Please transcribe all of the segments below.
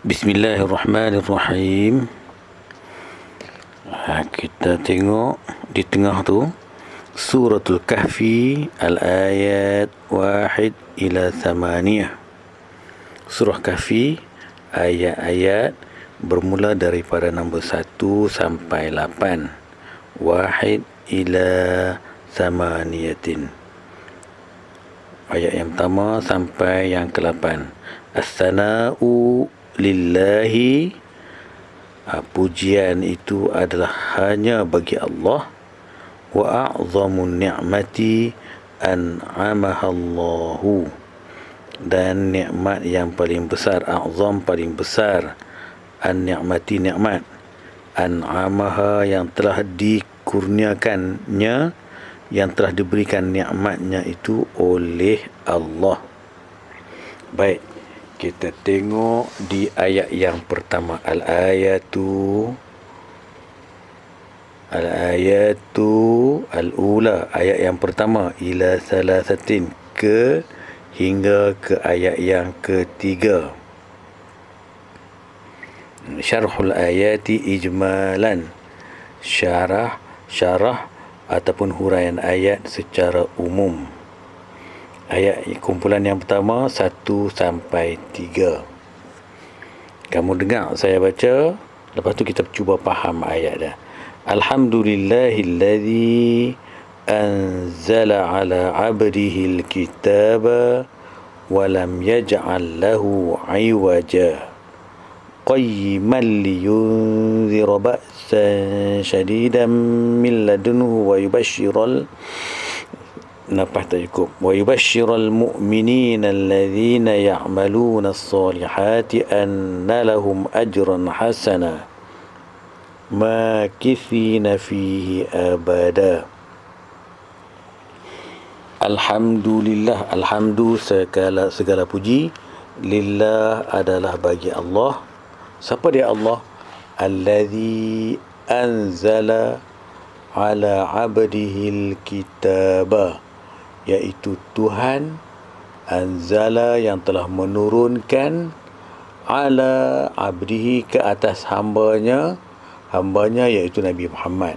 Bismillahirrahmanirrahim. Kita tengok di tengah tu Suratul Kahfi al-ayat 1 ila 8. Surah Kahfi ayat-ayat bermula daripada nombor 1 sampai 8. 1 ila 8. Ayat yang pertama sampai yang ke-8. As-sana'u lillahi, pujian itu adalah hanya bagi Allah. Wa a'zamun ni'mati an'amahallahu, dan nikmat yang paling besar, a'zam paling besar, an-ni'mati nikmat, an'amaha yang telah dikurniakannya, yang telah diberikan nikmatnya itu oleh Allah. Baik, kita tengok di ayat yang pertama. Al-ayatu al-ula, ayat yang pertama, ila salasatin, hingga ke ayat yang ketiga. Syarhul ayati ijmalan, syarah ataupun huraian ayat secara umum. Ayat kumpulan yang pertama 1 sampai 3. Kamu dengar saya baca, lepas tu kita cuba faham ayat dah. Alhamdulillahillazi anzala ala 'abdihi alkitaba wa lam yaj'al lahu 'iwaja qayyiman liyunzira ba'san shadidan min ladunhu wa yubashshiral ويبشر المؤمنين الذين يعملون الصالحات أن لهم أجرا حسنا ماكثين فيه أبدا. Alhamdulillah, segala puji, lillah adalah bagi Allah. Siapa dia Allah? Allazi anzala ala 'abdihil kitaba, iaitu Tuhan, anzala yang telah menurunkan, ala abdihi ke atas hambanya iaitu Nabi Muhammad.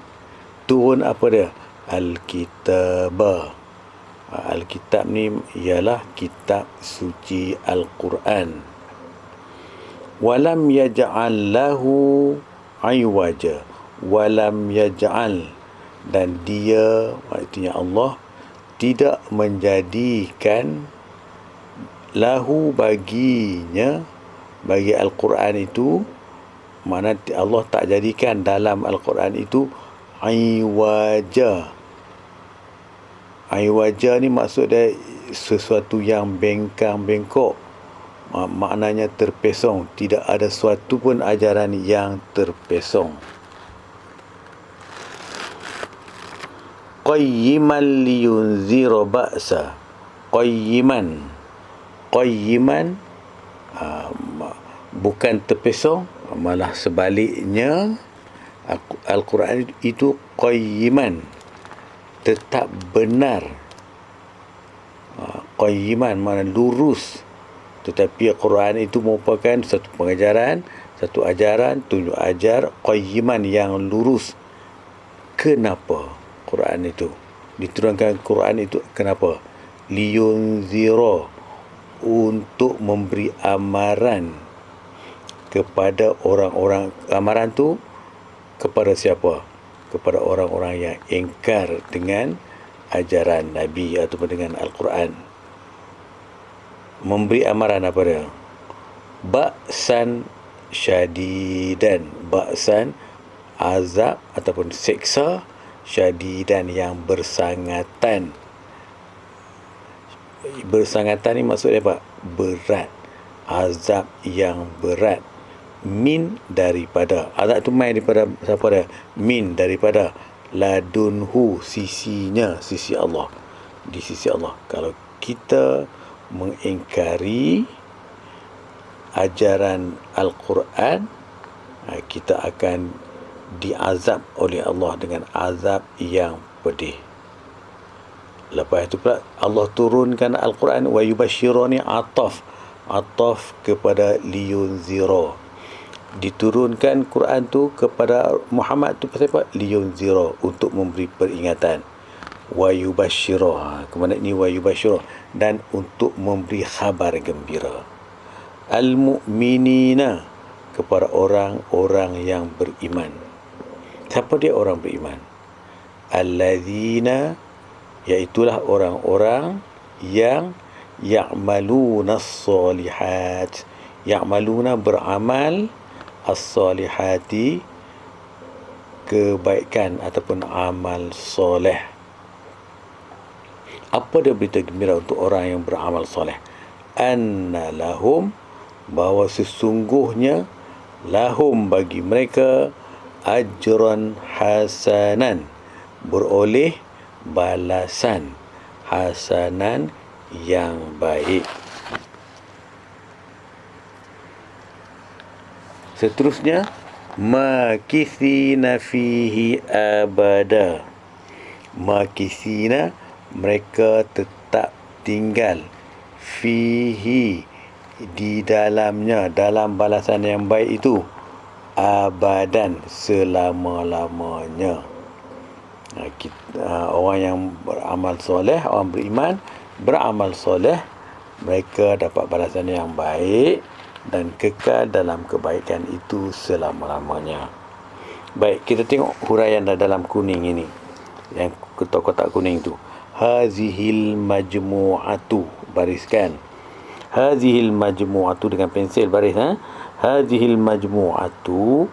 Turun apa dia? Al-kitabah. Al-kitab ni ialah kitab suci Al-Quran. Walam yaj'al lahu 'iwaja, walam yaj'al, dan dia, artinya Allah, tidak menjadikan lahu baginya, bagi Al-Quran itu, mana Allah tak jadikan dalam Al-Quran itu iwaja. Iwaja ni maksud dia sesuatu yang bengkok, maknanya terpesong. Tidak ada suatu pun ajaran yang terpesong. Qayyiman liyunzira ba'sa. Qayyiman bukan terpesong, malah sebaliknya. Al-Quran itu qayyiman, tetap benar. Qayyiman mana lurus, tetapi Al-Quran itu merupakan satu pengajaran, satu ajaran, tunjuk ajar, qayyiman yang lurus. Kenapa Quran itu diturunkan? Quran itu kenapa? Liyunzira, untuk memberi amaran kepada orang-orang. Amaran tu kepada siapa? Kepada orang-orang yang ingkar dengan ajaran Nabi ataupun dengan Al-Quran. Memberi amaran apa dia? Ba'san syadidan, ba'san azab ataupun seksa, syadidan yang bersangatan. Bersangatan ni maksudnya apa? Berat. Azab yang berat. Min, daripada. Azab tu main daripada siapa dia? Min, daripada. Ladunhu, sisinya, sisi Allah. Di sisi Allah. Kalau kita mengingkari ajaran Al-Quran, kita akan diazab oleh Allah dengan azab yang pedih. Lepas itu pula Allah turunkan Al-Quran, wa yubashshiruni, ataf ataf kepada liyunzira. Diturunkan Quran tu kepada Muhammad tu pasal apa? Liyunzira, untuk memberi peringatan. Wa yubashshira, kemudian ini wa yubashshira, dan untuk memberi khabar gembira. Al-mu'minina, kepada orang-orang yang beriman. Siapa dia orang beriman? Allazina, iaitulah orang-orang yang ya'maluna as-solihat. Ya'maluna, beramal, as-solihati, kebaikan ataupun amal soleh. Apa dia berita gembira untuk orang yang beramal soleh? Anna lahum, bahawa sesungguhnya lahum, bagi mereka, ajran hasanan, beroleh balasan hasanan yang baik. Seterusnya, makithina fihi abada. Makithina, mereka tetap tinggal, fihi, di dalamnya, dalam balasan yang baik itu, abadan, selama-lamanya. Orang yang beramal soleh, orang beriman beramal soleh, mereka dapat balasan yang baik dan kekal dalam kebaikan itu selama-lamanya. Baik, kita tengok huraian dalam kuning ini, yang kotak-kotak kuning tu. Hazihil majmu'atu, bariskan. Hazihil majmu'atu, dengan pensil baris, Hazihil majmu'atu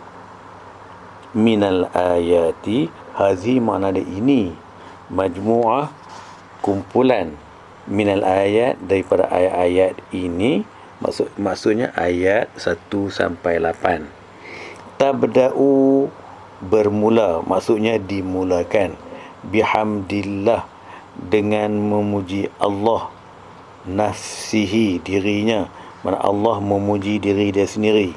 minal ayati. Hazi makna dia ini, majmu'ah, kumpulan, minal ayat, daripada ayat-ayat ini. Maksudnya ayat 1 sampai 8. Tabda'u, bermula, maksudnya dimulakan. Bihamdillah, dengan memuji Allah. Nafsihi, dirinya, mana Allah memuji diri dia sendiri.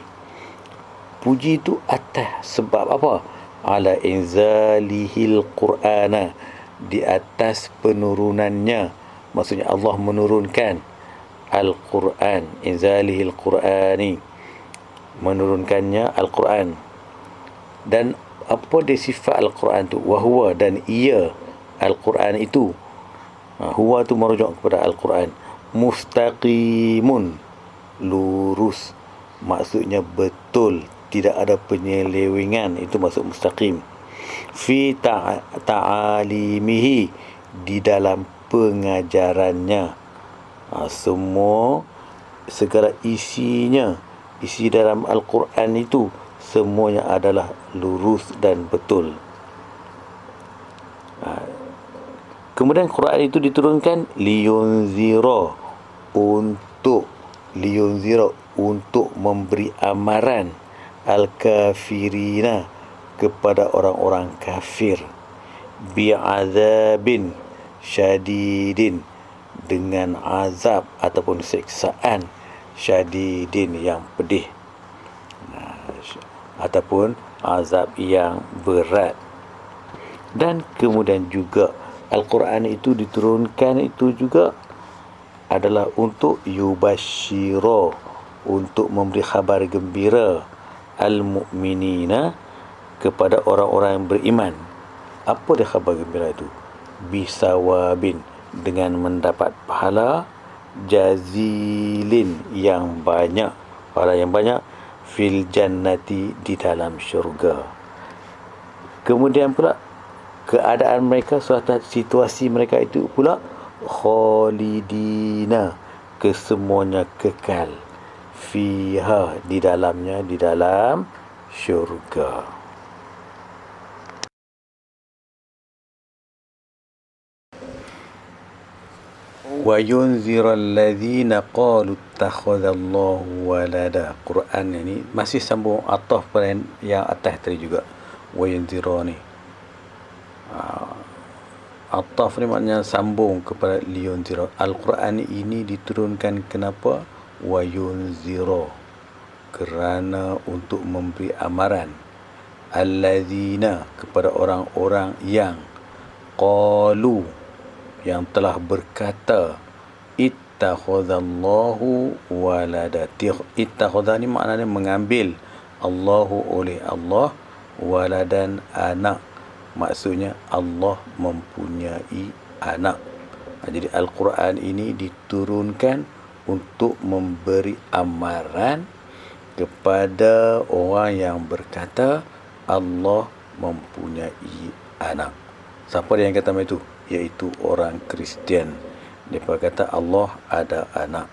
Puji itu atas sebab apa? Ala inzalihil qur'ana, di atas penurunannya, maksudnya Allah menurunkan Al-Quran, inzalihil qur'ani, menurunkannya Al-Quran. Dan apa dia sifat Al-Quran tu? Wahuwa, dan ia, Al-Quran itu, huwa tu merujuk kepada Al-Quran, mustaqimun, lurus, maksudnya betul, tidak ada penyelewengan, itu maksud mustaqim. Fi ta'alimihi, di dalam pengajarannya. Semua, segala isinya, isi dalam Al-Quran itu, semuanya adalah lurus dan betul. Kemudian Quran itu diturunkan liyunzira, untuk memberi amaran, al-kafirina, kepada orang-orang kafir, bi'adzabin syadidin, dengan azab ataupun siksaan syadidin, yang pedih, ataupun azab yang berat. Dan kemudian juga Al-Quran itu diturunkan itu juga adalah untuk yubashshira, untuk memberi khabar gembira, al-mu'minina, kepada orang-orang yang beriman. Apa dia khabar gembira itu? Bisawabin, dengan mendapat pahala, jazilin, yang banyak, pahala yang banyak, fil jannati, di dalam syurga. Kemudian pula keadaan mereka, suatu situasi mereka itu pula, khalidina, kesemuanya kekal, fiha, di dalamnya, di dalam syurga. Wa yunzirul ladzina qalu ittakhadallahu walada. Quran ini masih sambung ataf pada yang atas tadi juga. Wa yunzira ni, ataf ni maknanya sambung kepada liyunzira. Al-Quran ini diturunkan kenapa? Wa yunzira, kerana untuk memberi amaran, alladzina, kepada orang-orang yang qalu, yang telah berkata, ittakhadallahu walada. Ittakhadha ni maknanya mengambil Allahu oleh Allah waladan anak. Maksudnya Allah mempunyai anak. Jadi Al-Quran ini diturunkan untuk memberi amaran kepada orang yang berkata Allah mempunyai anak. Siapa dia yang kata macam itu? Iaitu orang Kristian. Mereka kata Allah ada anak.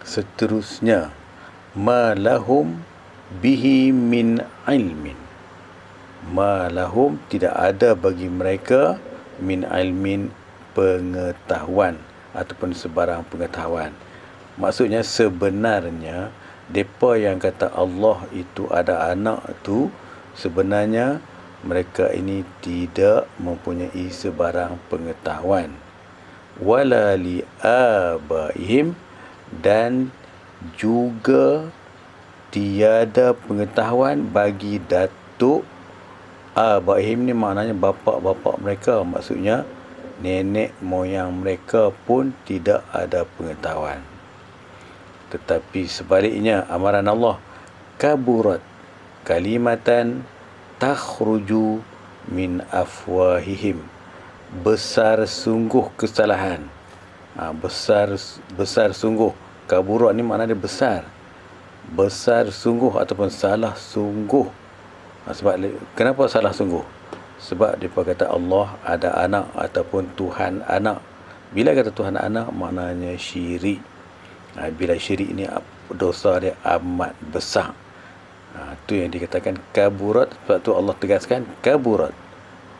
Seterusnya, ma lahum bihi min ilmin. Ma lahum, tidak ada bagi mereka min ilmin, pengetahuan ataupun sebarang pengetahuan. Maksudnya sebenarnya mereka yang kata Allah itu ada anak tu, sebenarnya mereka ini tidak mempunyai sebarang pengetahuan. Wala li abaihim, dan juga tiada pengetahuan bagi datuk abaihim ni maknanya bapa-bapa mereka. Maksudnya nenek moyang mereka pun tidak ada pengetahuan. Tetapi sebaliknya amaran Allah, kaburat kalimatan takhruju min afwahihim, besar sungguh kesalahan. Besar sungguh. Kaburat ni maknanya besar. Besar sungguh ataupun salah sungguh. Sebab kenapa salah sungguh? Sebab dia kata Allah ada anak ataupun Tuhan anak. Bila kata Tuhan anak, maknanya syirik. Bila syirik ni dosa dia amat besar. Itu yang dikatakan kaburat. Sebab tu Allah tegaskan kaburat,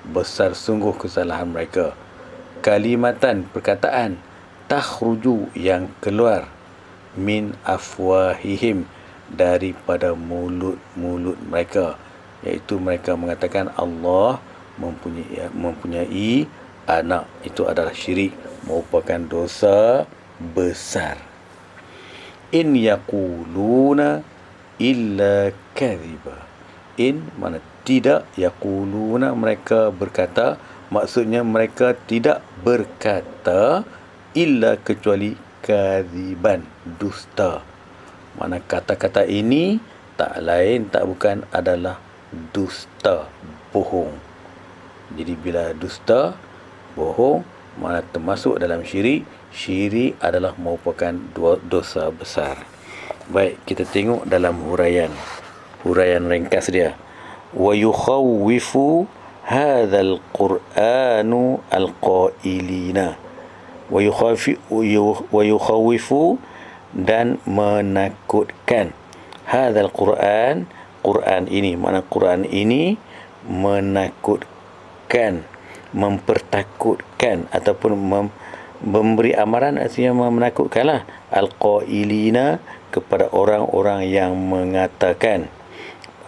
besar sungguh kesalahan mereka. Kalimatan, perkataan, takhruju, yang keluar, min afwahihim, daripada mulut-mulut mereka, iaitu mereka mengatakan Allah mempunyai anak. Itu adalah syirik, merupakan dosa besar. In yaquluna illa kadhiba. In mana tidak, yaquluna mereka berkata, maksudnya mereka tidak berkata illa kecuali kadhiban, dusta. Mana kata-kata ini tak lain tak bukan adalah dusta, bohong. Jadi bila dusta, bohong, mana termasuk dalam syirik. Syirik adalah merupakan dosa besar. Baik, kita tengok dalam huraian ringkas dia. Wa yukhawwifu hadzal qur'anu alqailina. Wa yukhawwifu, dan menakutkan, hadzal Quran, Quran ini, mana Quran ini menakutkan, mempertakutkan ataupun memberi amaran, artinya menakutkanlah, al-qailina, kepada orang-orang yang mengatakan.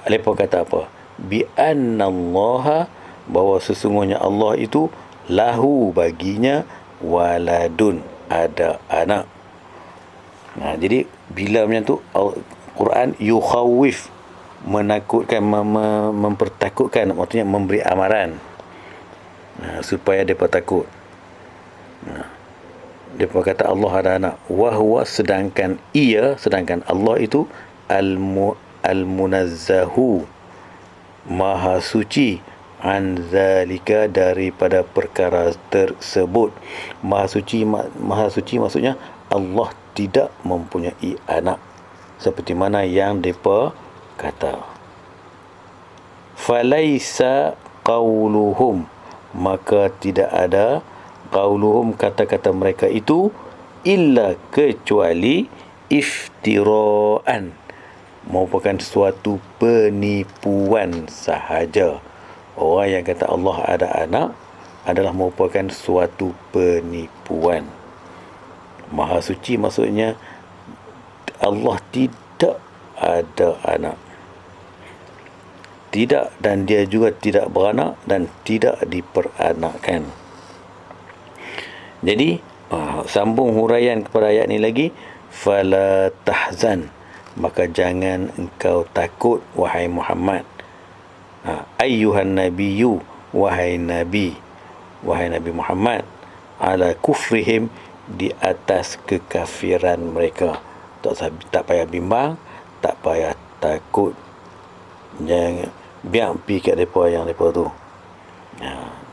Mereka kata apa? Bi annallaha, bahawa sesungguhnya Allah itu lahu, baginya, waladun, ada anak. Jadi bila macam tu, Quran yukhawif, menakutkan, mempertakutkan, maksudnya memberi amaran, supaya mereka takut. Mereka kata Allah ada anak. Wahwa, sedangkan Allah itu al-munazzahu, maha suci, an zalika, daripada perkara tersebut. Maha suci maksudnya Allah tidak mempunyai anak, seperti mana yang mereka kata. Falaisa qauluhum, maka tidak ada qauluhum, kata-kata mereka itu, illa, kecuali, iftiraan, merupakan suatu penipuan sahaja. Orang yang kata Allah ada anak adalah merupakan suatu penipuan. Maha suci maksudnya Allah tidak ada anak. Tidak, dan dia juga tidak beranak dan tidak diperanakkan. Jadi sambung huraian kepada ayat ni lagi. Fala tahzan, maka jangan engkau takut wahai Muhammad. Ayyuhan nabiyyu, wahai Nabi Muhammad. ala kufrihim, di atas kekafiran mereka. Tak payah bimbang, tak payah takut, jangan biar pergi kat mereka yang mereka tu.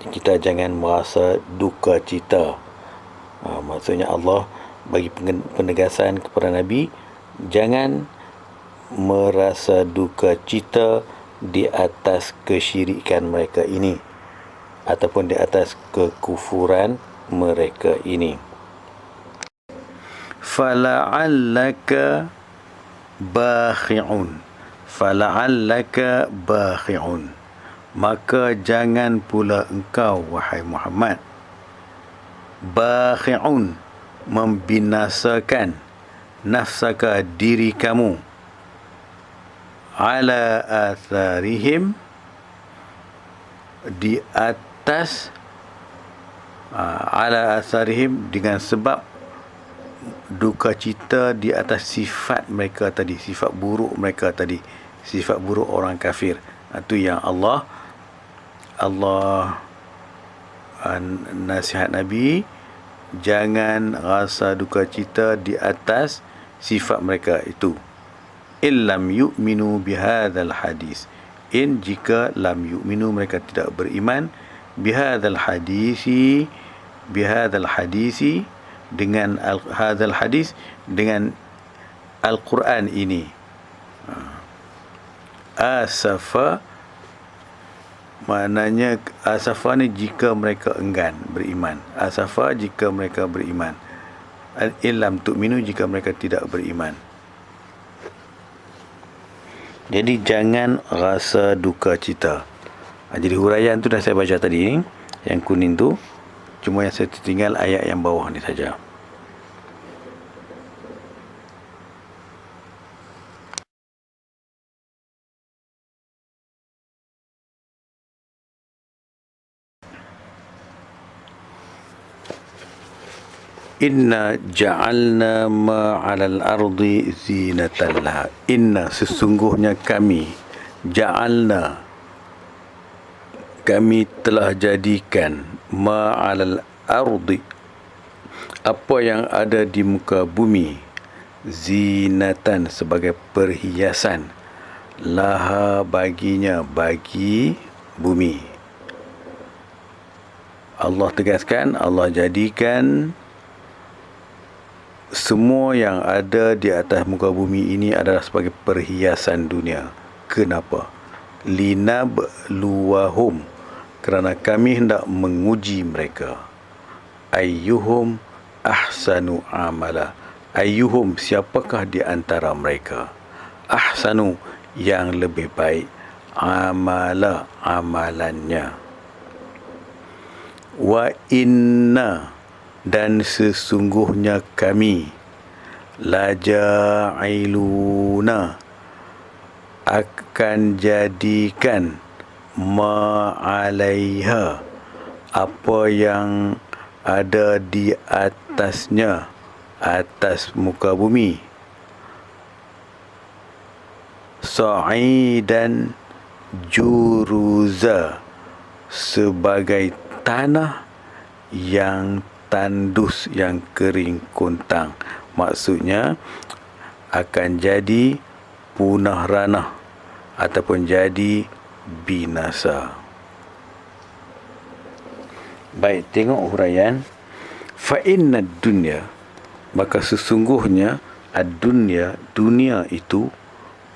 Kita jangan merasa duka cita. Maksudnya Allah bagi penegasan kepada Nabi, jangan merasa duka cita di atas kesyirikan mereka ini ataupun di atas kekufuran mereka ini. Fala'allaka bakhi'un, fala'allaka bakhi'un, maka jangan pula engkau wahai Muhammad bakhi'un, membinasakan nafsaka, diri kamu, ala atharihim, di atas ala atharihim, dengan sebab duka cita di atas sifat mereka tadi, sifat buruk mereka tadi, sifat buruk orang kafir. Itu yang Allah nasihat Nabi, jangan rasa duka cita di atas sifat mereka itu. Illam yu'minu bihadzal hadis, jika lam yu'minu, mereka tidak beriman, bihadzal hadisi, dengan hadzal hadis, dengan Al-Quran ini. Asafa, maknanya asafa ni jika mereka enggan beriman. Asafa jika mereka beriman. Illam tu'minu, jika mereka tidak beriman. Jadi jangan rasa duka cita. Jadi huraian tu dah saya baca tadi, yang kuning tu. Cuma yang saya tertinggal ayat yang bawah ni saja. Inna ja'alna ma'alal ardi zinatan laha. Inna, sesungguhnya kami, ja'alna, kami telah jadikan, ma'alal ardi, apa yang ada di muka bumi, zinatan, sebagai perhiasan, laha, baginya, bagi bumi. Allah tegaskan, Allah jadikan semua yang ada di atas muka bumi ini adalah sebagai perhiasan dunia. Kenapa? Linabluwahum, kerana kami hendak menguji mereka. Ayyuhum ahsanu amala, ayyuhum, siapakah di antara mereka, ahsanu, yang lebih baik, amala, amalannya. Wa inna, dan sesungguhnya kami, laja'iluna, akan jadikan, ma'alaiha, apa yang ada di atasnya, atas muka bumi, sa'idan juruza, sebagai tanah yang tandus, yang kering kuntang. Maksudnya akan jadi punah ranah ataupun jadi binasa. Baik, tengok huraian. Fa inna dunya, maka sesungguhnya ad-dunya, dunia itu,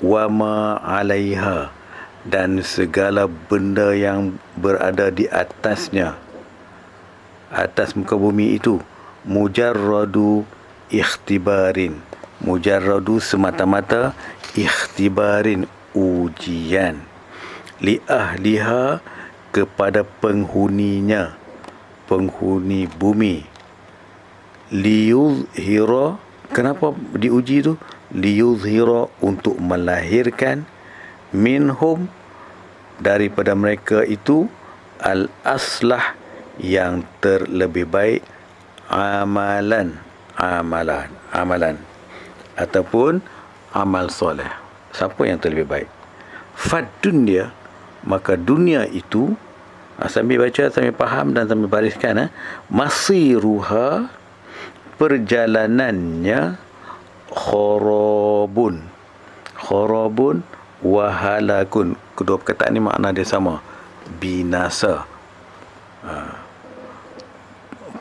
wa ma 'alaiha, dan segala benda yang berada di atasnya, atas muka bumi itu, mujarradu ikhtibarin, mujarradu semata-mata, ikhtibarin, ujian, li ahliha, kepada penghuninya, penghuni bumi, liyuzhira, kenapa diuji itu? Liyuzhira, untuk melahirkan, minhum, daripada mereka itu, al-aslah, yang terlebih baik, amalan, ataupun amal soleh. Siapa yang terlebih baik? Fad dunya, maka dunia itu, Sambil baca, sambil faham dan sambil bariskan. Masiruha, perjalanannya, khorabun. Khorabun wahalakun. Kedua perkataan ni makna dia sama. Binasa,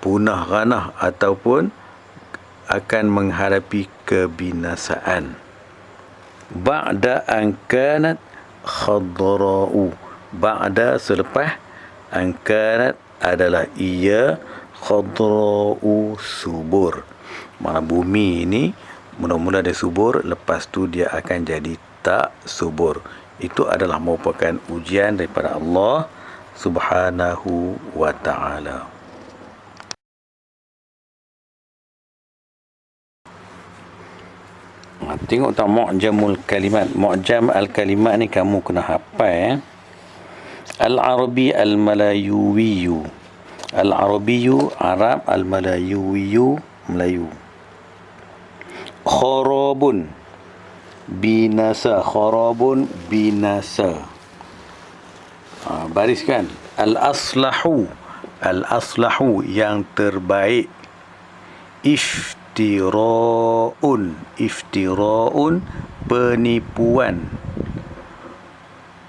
punah ranah ataupun akan menghadapi kebinasaan. Ba'da an kanat khadra'u. Ba'da selepas, an kanat adalah ia, khadra'u subur. Mana bumi ini mula-mula dia subur, lepas tu dia akan jadi tak subur. Itu adalah merupakan ujian daripada Allah Subhanahu wa ta'ala. Tengok tak mu'jamul kalimat. Mu'jam al-kalimat ni kamu kena hafal. Al-Arabi al-Malayuwiyu. Al-Arabiyu Arab, al-Malayuwiyu Melayu. Kharabun binasa. Kharabun binasa. Bariskan. Al-aslahu. Al-aslahu yang terbaik. Iftira'un. Iftira'un penipuan.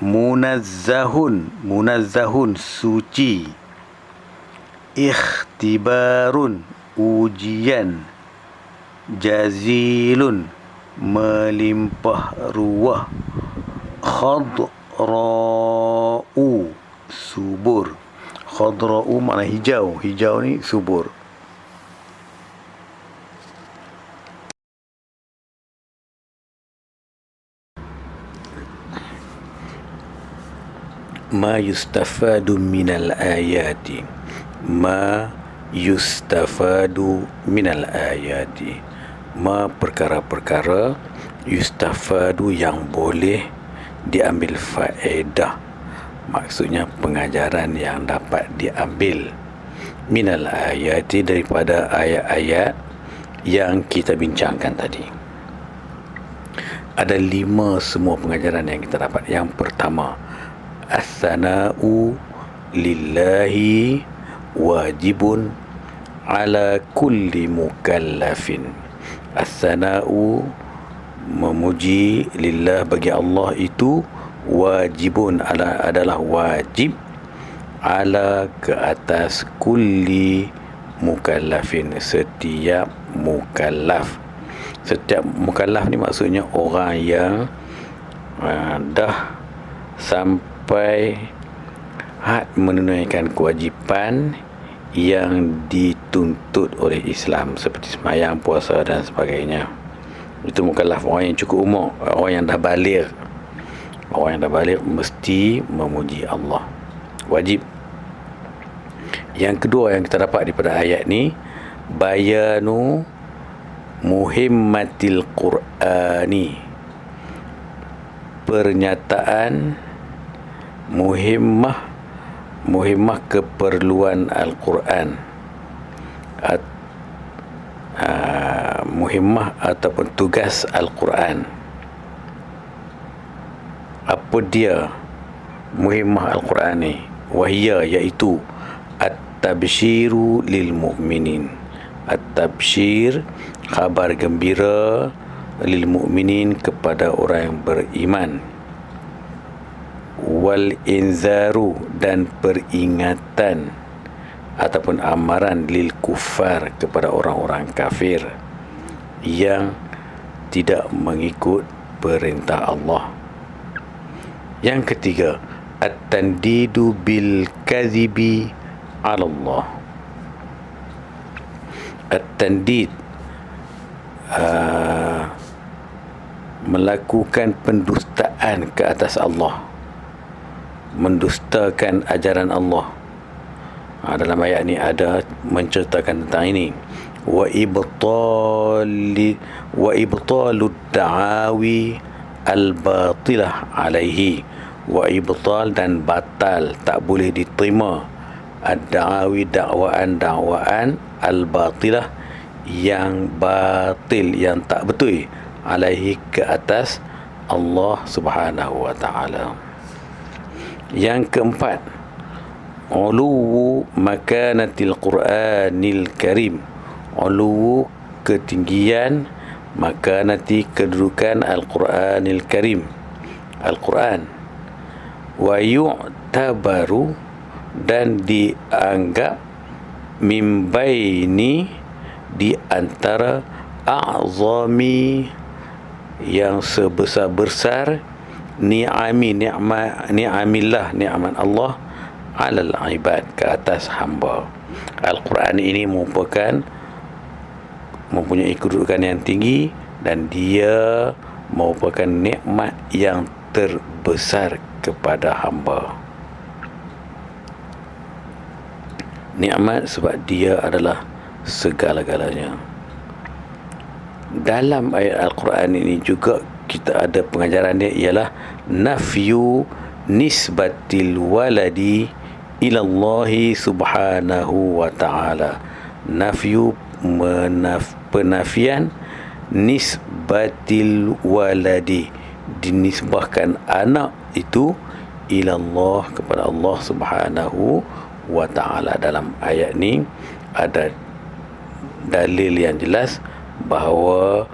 Munazzahun. Munazzahun suci. Ikhtibarun ujian. Jazilun melimpah ruah. Khadra'u subur. Khadra'u makna hijau. Hijau ni subur. Ma yustafadu minal ayati. Ma yustafadu minal ayati. Ma perkara-perkara, yustafadu yang boleh diambil faedah. Maksudnya pengajaran yang dapat diambil. Minal ayati, daripada ayat-ayat yang kita bincangkan tadi. Ada 5 semua pengajaran yang kita dapat. Yang pertama, as-sana'u lillahi wajibun ala kulli mukallafin. As-sana'u memuji lillah, bagi Allah itu, wajibun adalah wajib, ala ke atas, kulli mukallafin setiap mukallaf. Setiap mukallaf ni maksudnya orang yang dah sampai had menunaikan kewajipan yang dituntut oleh Islam, seperti sembahyang, puasa dan sebagainya. Itu mukallaf, orang yang cukup umur, orang yang dah baligh. Orang yang dah baligh mesti memuji Allah, wajib. Yang kedua yang kita dapat daripada ayat ni, bayanu muhimmatil Qur'ani, pernyataan muhimmah keperluan Al-Quran. Muhimmah ataupun tugas Al-Quran. Apa dia muhimmah Al-Quran ni? Wahia, iaitu at-tabshiru lil mu'minin. At-tabshir, khabar gembira, lil mu'minin, kepada orang yang beriman. Wal inzaru, dan peringatan ataupun amaran, lil kufar, kepada orang-orang kafir yang tidak mengikut perintah Allah. Yang ketiga, at-tandidu bil kadhibi 'ala Allah. At-tandid, melakukan pendustaan ke atas Allah, mendustakan ajaran Allah. Dalam ayat ni ada menceritakan tentang ini. Wa ibtalud da'awi al-batilah alaihi. Wa ibtal, dan batal, tak boleh diterima, ad-da'awi, dakwaan al-batilah, yang batil, yang tak betul, alaihi, ke atas Allah Subhanahu wa ta'ala. Yang keempat, uluwu makanatil Qur'anil Karim. Uluwu ketinggian, makanati kedudukan Al-Quranil Karim, Al-Quran. Wa yu'tabaru dan dianggap mimbaini di antara a'zami yang sebesar-besar ni'amillah, ni'aman Allah alal ibad, ke atas hamba. Al-Quran ini mempunyai kedudukan yang tinggi dan dia merupakan nikmat yang terbesar kepada hamba. Nikmat sebab dia adalah segala-galanya. Dalam ayat Al-Quran ini juga kita ada pengajaran dia, ialah nafyu nisbatil waladi ilallahi subhanahu wa ta'ala. Nafyu penafian nisbatil waladi, dinisbahkan anak itu ilallah, kepada Allah subhanahu wa ta'ala. Dalam ayat ni ada dalil yang jelas bahawa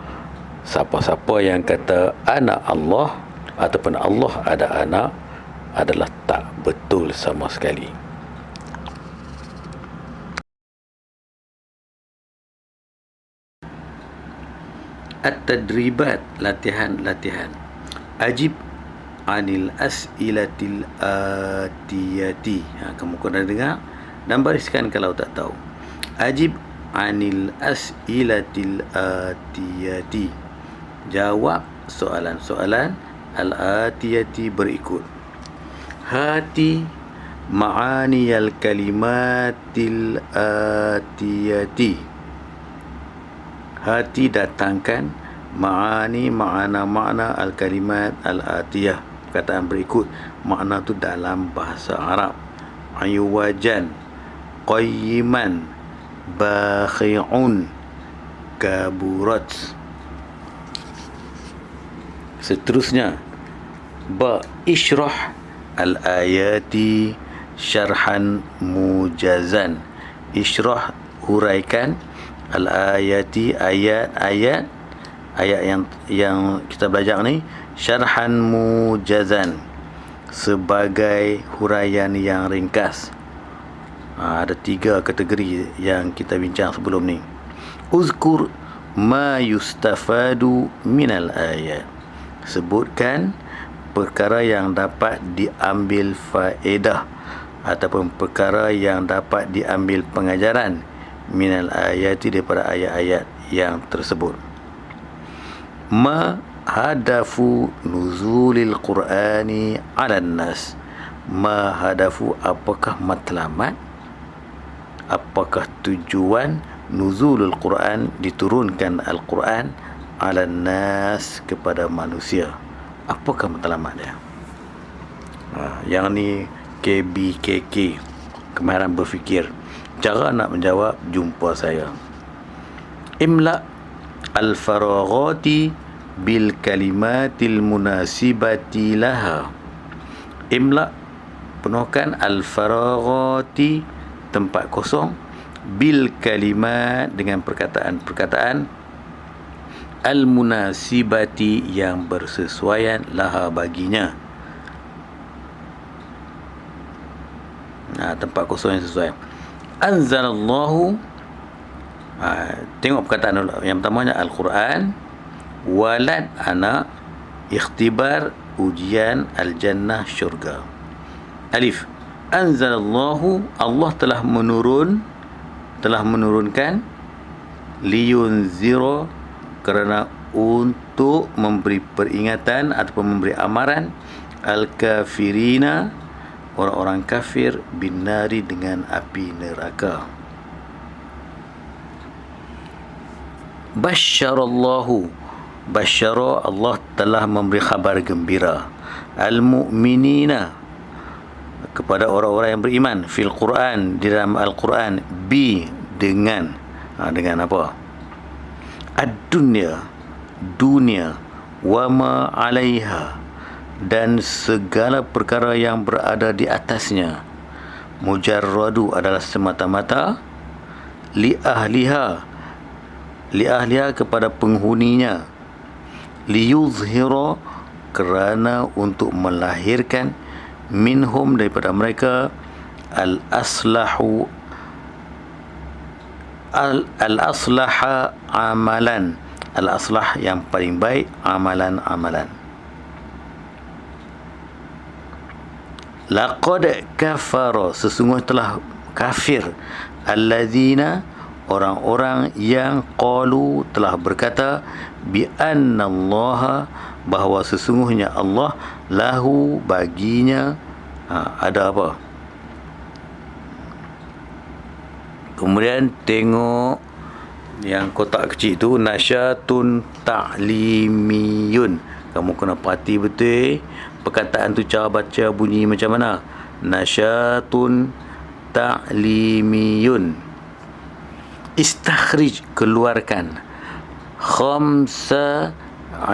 siapa-siapa yang kata anak Allah ataupun Allah ada anak adalah tak betul sama sekali. At-tadribat, latihan-latihan. Ajib anil as'ilatil atiyati. Kamu kena dengar dan bariskan kalau tak tahu. Ajib anil as'ilatil atiyati. Jawab soalan-soalan al-atiyati berikut. Hati ma'aniyal kalimatil atiyati. Hati datangkan ma'ani, makna al-kalimat al-atiyah, perkataan berikut. Makna tu dalam bahasa Arab. Ayuwajan, qayyiman, bakhi'un, kaburat. Seterusnya, isyrah al-ayati syarhan mujazan. Isyrah, huraikan, al-ayati, ayat yang kita belajar ni, syarhan mujazan, sebagai huraian yang ringkas. Ada 3 kategori yang kita bincang sebelum ni. Uzkur ma yustafadu minal ayat. Sebutkan perkara yang dapat diambil faedah ataupun perkara yang dapat diambil pengajaran minal ayati, daripada ayat-ayat yang tersebut. Ma hadafu nuzulil Qur'ani 'alan nas. Ma hadafu, apakah matlamat, apakah tujuan nuzulul Quran, diturunkan Al-Quran 'alan nas, kepada manusia. Apakah matlamat dia? Yang ni KBKK, kemahiran berfikir. Cara nak menjawab, jumpa saya. Imla al-faraghati bil kalimatil munasibati laha. Imla, penuhkan, al-faraghati, tempat kosong, bil kalimat, dengan perkataan-perkataan, al-munasibati, yang bersesuaian, laha, baginya. Tempat kosong yang sesuai. Anzalallahu, tengok perkataan dulu. Yang pertamanya Al-Quran, walad, anak, ikhtibar, ujian, al-jannah, syurga. Alif, anzalallahu, Allah telah menurunkan, liyunzira, kerana untuk memberi peringatan ataupun memberi amaran, al-kafirina, orang-orang kafir, binari, dengan api neraka. Basyarallahu, basyara, Allah telah memberi khabar gembira, al-mu'minina, kepada orang-orang yang beriman, fil Quran, di dalam Al-Quran, dengan apa? Ad-dunya, dunia, wa ma 'alaiha, dan segala perkara yang berada di atasnya. mujarradu adalah semata-mata li ahliha kepada penghuninya, liyuzhira kerana untuk melahirkan, minhum daripada mereka, al-aslaha amalan, al-aslah yang paling baik, amalan-amalan. Laqad kafara, sesungguhnya telah kafir, alladzina, orang-orang yang qalu, telah berkata, bi annallaha, bahawa sesungguhnya Allah, lahu, baginya, ada apa. Kemudian tengok yang kotak kecil tu, nasyatun ta'limiyun. Kamu kena perhati betul perkataan tu, cara baca bunyi macam mana. Nasyatun ta'limiyun. Istakhrij, keluarkan, khamsa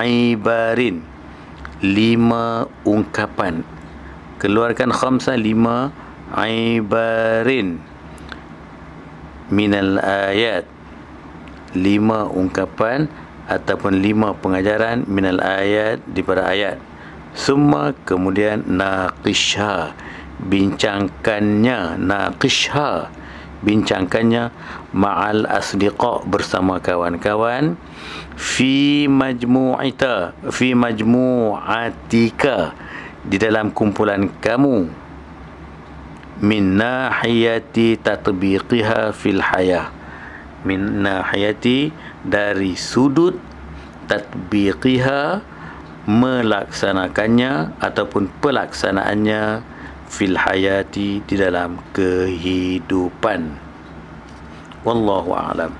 ibarin, 5 ungkapan. Keluarkan khamsa, 5 ibarin, minal ayat, 5 ungkapan ataupun 5 pengajaran, minal ayat, daripada ayat. Summa, kemudian naqishha, bincangkannya, naqishha, bincangkannya, ma'al asdiqa, bersama kawan-kawan, fi majmu'atika, di dalam kumpulan kamu, min nahiyati tatbiqiha fil hayah, min nahiyati, dari sudut, tatbiqiha, melaksanakannya ataupun pelaksanaannya, fil hayati, di dalam kehidupan. Wallahu a'lam.